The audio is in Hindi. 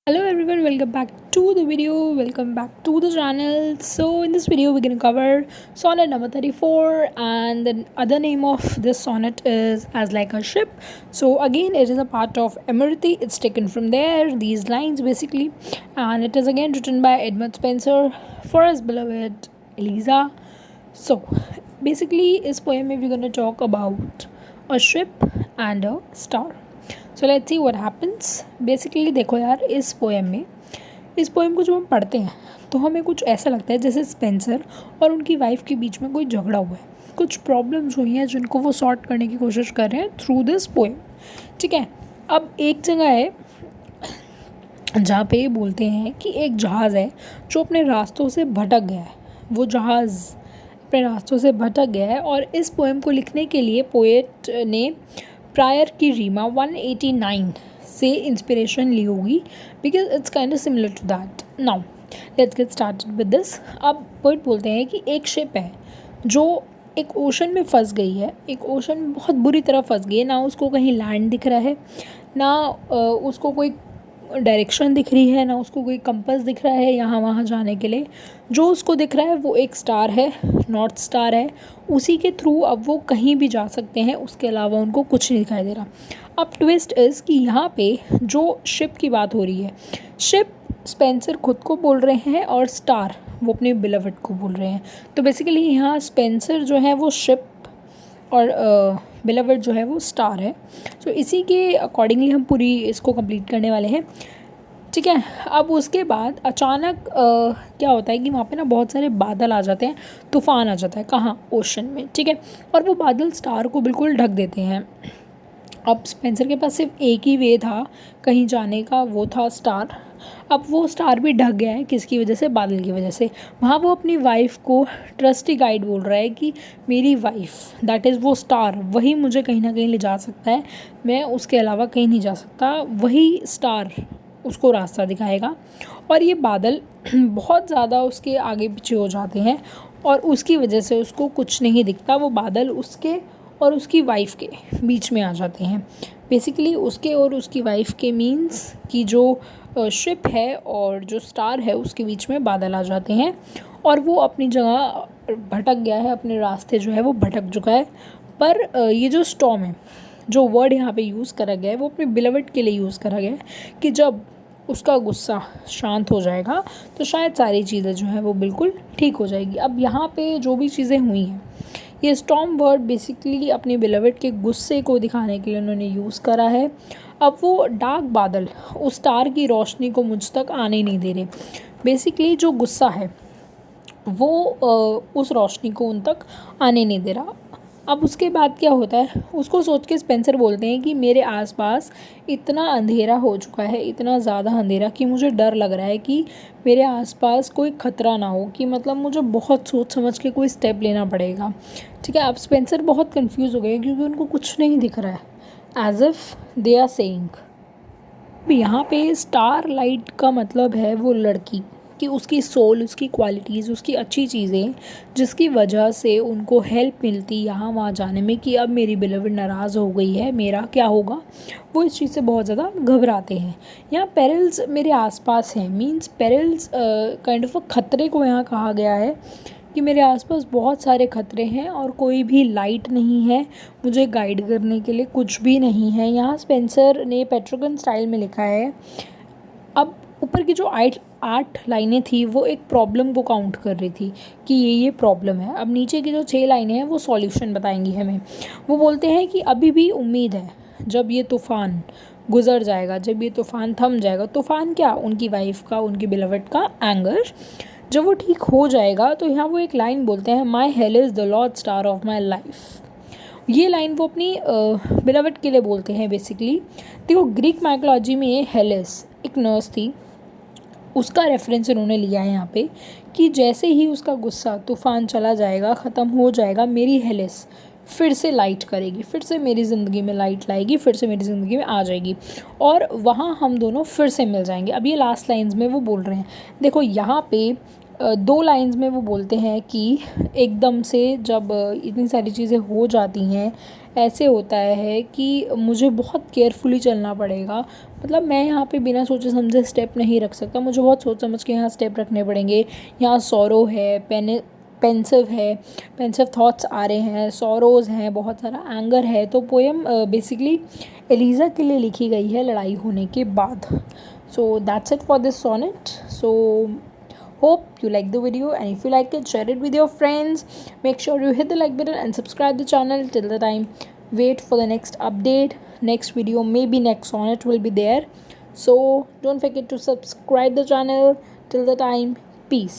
Hello everyone, welcome back to the video, welcome back to the channel. So in this video we're going to cover sonnet number 34, and the other name of this sonnet is As Like a Ship. So again it is a part of Amriti, it's taken from there, these lines basically, and it is again written by Edmund Spenser for his beloved Eliza. So basically इस poem में we're going to talk about a ship and a star. So let's see what happens. Basically देखो यार, इस पोएम को जब हम पढ़ते हैं तो हमें कुछ ऐसा लगता है जैसे स्पेंसर और उनकी वाइफ के बीच में कोई झगड़ा हुआ है, कुछ प्रॉब्लम्स हुई हैं जिनको वो सॉर्ट करने की कोशिश कर रहे हैं थ्रू दिस पोएम. ठीक है, अब एक जगह है जहाँ पे बोलते हैं कि एक जहाज़ है जो अपने रास्तों से भटक गया है. वो जहाज़ अपने रास्तों से भटक गया है और इस पोएम को लिखने के लिए पोएट ने प्रायर की रीमा 189 से इंस्पिरेशन ली होगी, because it's kind of similar to that. Now let's get started with this. अब पोएट बोलते हैं कि एक शिप है जो एक ओशन में फंस गई है, एक ओशन में बहुत बुरी तरह फंस गई है. ना उसको कहीं लैंड दिख रहा है, ना उसको कोई डायरेक्शन दिख रही है, ना उसको कोई कंपास दिख रहा है यहाँ वहाँ जाने के लिए. जो उसको दिख रहा है वो एक स्टार है, नॉर्थ स्टार है. उसी के थ्रू अब वो कहीं भी जा सकते हैं, उसके अलावा उनको कुछ नहीं दिखाई दे रहा. अब ट्विस्ट इज़ कि यहाँ पे जो शिप की बात हो रही है, शिप स्पेंसर खुद को बोल रहे हैं और स्टार वो अपने बिलवड को बोल रहे हैं. तो बेसिकली यहाँ स्पेंसर जो है वो शिप और बिलवड जो है वो स्टार है. तो इसी के अकॉर्डिंगली हम पूरी इसको कंप्लीट करने वाले हैं. ठीक है, अब उसके बाद अचानक क्या होता है कि वहाँ पे ना बहुत सारे बादल आ जाते हैं, तूफ़ान आ जाता है. कहाँ? ओशन में. ठीक है, और वो बादल स्टार को बिल्कुल ढक देते हैं. अब स्पेंसर के पास सिर्फ एक ही वे था कहीं जाने का, वो था स्टार. अब वो स्टार भी ढक गया है, किसकी वजह से? बादल की वजह से. वहाँ वो अपनी वाइफ को ट्रस्टी गाइड बोल रहा है कि मेरी वाइफ दैट इज़ वो स्टार, वही मुझे कहीं ना कहीं ले जा सकता है, मैं उसके अलावा कहीं नहीं जा सकता. वही स्टार उसको रास्ता दिखाएगा. और ये बादल बहुत ज़्यादा उसके आगे पीछे हो जाते हैं और उसकी वजह से उसको कुछ नहीं दिखता. वो बादल उसके और उसकी वाइफ के बीच में आ जाते हैं. बेसिकली उसके और उसकी वाइफ के मीन्स कि जो शिप है और जो स्टार है उसके बीच में बादल आ जाते हैं और वो अपनी जगह भटक गया है, अपने रास्ते जो है वो भटक चुका है. पर ये जो स्टॉर्म है, जो वर्ड यहाँ पे यूज़ करा गया है वो अपने बिलवड के लिए यूज़ करा गया है कि जब उसका गुस्सा शांत हो जाएगा तो शायद सारी चीज़ें जो हैं वो बिल्कुल ठीक हो जाएगी. अब यहाँ पे जो भी चीज़ें हुई हैं, ये स्टॉर्म वर्ड बेसिकली अपने बिलवड के गुस्से को दिखाने के लिए उन्होंने यूज़ करा है. अब वो डार्क बादल उस स्टार की रोशनी को मुझ तक आने नहीं दे रहे. बेसिकली जो गुस्सा है वो उस रोशनी को उन तक आने नहीं दे रहा. अब उसके बाद क्या होता है, उसको सोच के स्पेंसर बोलते हैं कि मेरे आसपास इतना अंधेरा हो चुका है, इतना ज़्यादा अंधेरा कि मुझे डर लग रहा है कि मेरे आसपास कोई ख़तरा ना हो, कि मतलब मुझे बहुत सोच समझ के कोई स्टेप लेना पड़ेगा. ठीक है, अब स्पेंसर बहुत कंफ्यूज हो गए क्योंकि उनको कुछ नहीं दिख रहा है, as if they are saying. यहाँ पे स्टार लाइट का मतलब है वो लड़की, कि उसकी सोल, उसकी क्वालिटीज़, उसकी अच्छी चीज़ें जिसकी वजह से उनको हेल्प मिलती यहाँ वहाँ जाने में, कि अब मेरी बिलवड नाराज़ हो गई है, मेरा क्या होगा. वो इस चीज़ से बहुत ज़्यादा घबराते हैं. यहाँ पेरिल्स मेरे आसपास हैं, मींस पेरिल्स काइंड ऑफ ख़तरे को यहाँ कहा गया है कि मेरे आसपास बहुत सारे ख़तरे हैं और कोई भी लाइट नहीं है मुझे गाइड करने के लिए, कुछ भी नहीं है. यहाँ स्पेंसर ने पेट्रोगन स्टाइल में लिखा है. अब ऊपर की जो आठ लाइनें थी वो एक प्रॉब्लम को काउंट कर रही थी कि ये प्रॉब्लम है. अब नीचे की जो 6 लाइनें हैं वो सॉल्यूशन बताएंगी हमें. वो बोलते हैं कि अभी भी उम्मीद है, जब ये तूफ़ान गुजर जाएगा, जब ये तूफ़ान थम जाएगा. तूफ़ान क्या? उनकी वाइफ का, उनकी बिलवड का एंगर. जब वो ठीक हो जाएगा तो यहाँ वो एक लाइन बोलते हैं, my hell is the lord star of my life. ये लाइन वो अपनी बिलवड के लिए बोलते हैं बेसिकली. देखो, ग्रीक माइथोलॉजी में हेलिस एक नर्स थी, उसका रेफरेंस इन्होंने लिया है यहाँ पे कि जैसे ही उसका गुस्सा, तूफ़ान चला जाएगा, ख़त्म हो जाएगा, मेरी हेलिस फिर से लाइट करेगी, फिर से मेरी ज़िंदगी में लाइट लाएगी, फिर से मेरी ज़िंदगी में आ जाएगी और वहाँ हम दोनों फिर से मिल जाएंगे. अब ये लास्ट लाइंस में वो बोल रहे हैं. देखो यहाँ पे दो लाइंस में वो बोलते हैं कि एकदम से जब इतनी सारी चीज़ें हो जाती हैं, ऐसे होता है कि मुझे बहुत केयरफुली चलना पड़ेगा। मतलब मैं यहाँ पे बिना सोचे समझे स्टेप नहीं रख सकता, मुझे बहुत सोच समझ के यहाँ स्टेप रखने पड़ेंगे। यहाँ सॉरो है, पेंसिव है, पेंसिव थॉट्स आ रहे हैं, सॉरोज़ हैं, बहुत सारा एंगर है। तो पोएम बेसिकली एलिज़ा के लिए लिखी गई है लड़ाई होने के बाद। So that's it for this sonnet. So hope you like the video, and if you like it, share it with your friends. Make sure you hit the like button and subscribe the channel. Till the time, wait for the next update, next video, maybe next sonnet will be there. So don't forget to subscribe the channel. Till the time, peace.